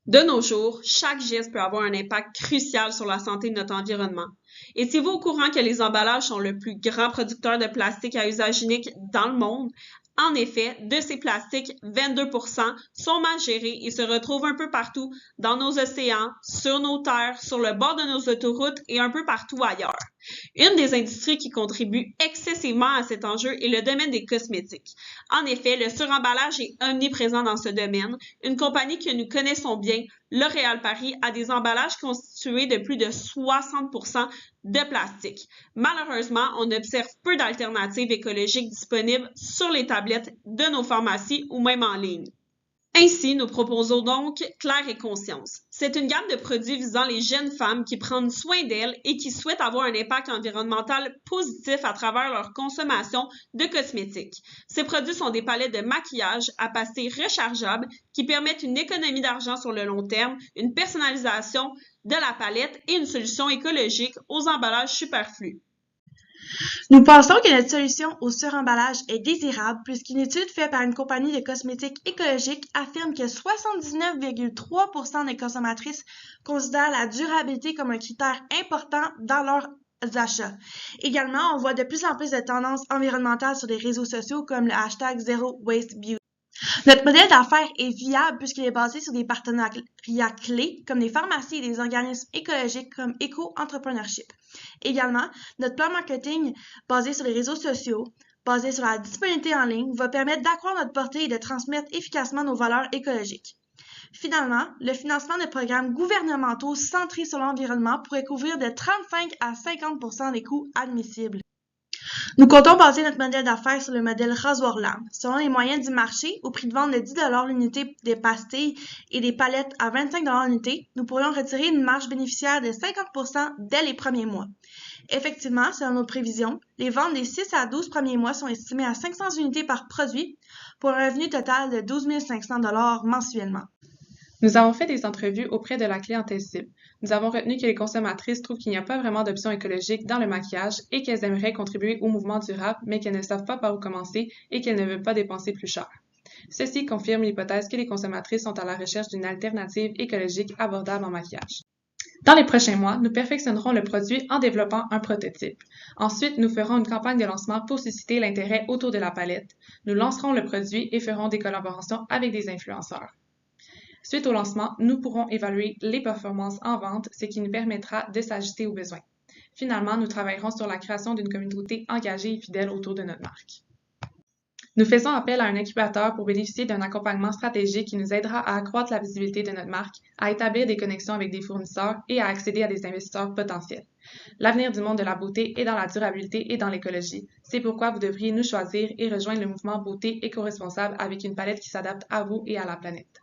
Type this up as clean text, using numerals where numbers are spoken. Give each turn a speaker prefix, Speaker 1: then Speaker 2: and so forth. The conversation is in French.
Speaker 1: De nos jours, chaque geste peut avoir un impact crucial sur la santé de notre environnement. Étiez-vous au courant que les emballages sont le plus grand producteur de plastique à usage unique dans le monde? En effet, de ces plastiques, 22% sont mal gérés et se retrouvent un peu partout dans nos océans, sur nos terres, sur le bord de nos autoroutes et un peu partout ailleurs. Une des industries qui contribue excessivement à cet enjeu est le domaine des cosmétiques. En effet, le suremballage est omniprésent dans ce domaine. Une compagnie que nous connaissons bien, L'Oréal Paris, a des emballages constitués de plus de 60% de plastique. Malheureusement, on observe peu d'alternatives écologiques disponibles sur les tablettes de nos pharmacies ou même en ligne. Ainsi, nous proposons donc Claire et Conscience. C'est une gamme de produits visant les jeunes femmes qui prennent soin d'elles et qui souhaitent avoir un impact environnemental positif à travers leur consommation de cosmétiques. Ces produits sont des palettes de maquillage à pastilles rechargeables qui permettent une économie d'argent sur le long terme, une personnalisation de la palette et une solution écologique aux emballages superflus.
Speaker 2: Nous pensons que notre solution au suremballage est désirable puisqu'une étude faite par une compagnie de cosmétiques écologiques affirme que 79,3% des consommatrices considèrent la durabilité comme un critère important dans leurs achats. Également, on voit de plus en plus de tendances environnementales sur les réseaux sociaux comme le hashtag Zero Waste Beauty. Notre modèle d'affaires est viable puisqu'il est basé sur des partenariats clés comme des pharmacies et des organismes écologiques comme Eco-Entrepreneurship. Également, notre plan marketing basé sur les réseaux sociaux, basé sur la disponibilité en ligne, va permettre d'accroître notre portée et de transmettre efficacement nos valeurs écologiques. Finalement, le financement de programmes gouvernementaux centrés sur l'environnement pourrait couvrir de 35 à 50% des coûts admissibles. Nous comptons baser notre modèle d'affaires sur le modèle rasoir lame. Selon les moyens du marché, au prix de vente de 10 $ l'unité des pastilles et des palettes à 25 $ l'unité, nous pourrions retirer une marge bénéficiaire de 50% dès les premiers mois. Effectivement, selon nos prévisions, les ventes des 6 à 12 premiers mois sont estimées à 500 unités par produit pour un revenu total de 12 500 $ mensuellement.
Speaker 3: Nous avons fait des entrevues auprès de la clientèle cible. Nous avons retenu que les consommatrices trouvent qu'il n'y a pas vraiment d'options écologiques dans le maquillage et qu'elles aimeraient contribuer au mouvement durable, mais qu'elles ne savent pas par où commencer et qu'elles ne veulent pas dépenser plus cher. Ceci confirme l'hypothèse que les consommatrices sont à la recherche d'une alternative écologique abordable en maquillage. Dans les prochains mois, nous perfectionnerons le produit en développant un prototype. Ensuite, nous ferons une campagne de lancement pour susciter l'intérêt autour de la palette. Nous lancerons le produit et ferons des collaborations avec des influenceurs. Suite au lancement, nous pourrons évaluer les performances en vente, ce qui nous permettra de s'ajuster aux besoins. Finalement, nous travaillerons sur la création d'une communauté engagée et fidèle autour de notre marque. Nous faisons appel à un incubateur pour bénéficier d'un accompagnement stratégique qui nous aidera à accroître la visibilité de notre marque, à établir des connexions avec des fournisseurs et à accéder à des investisseurs potentiels. L'avenir du monde de la beauté est dans la durabilité et dans l'écologie. C'est pourquoi vous devriez nous choisir et rejoindre le mouvement beauté éco-responsable avec une palette qui s'adapte à vous et à la planète.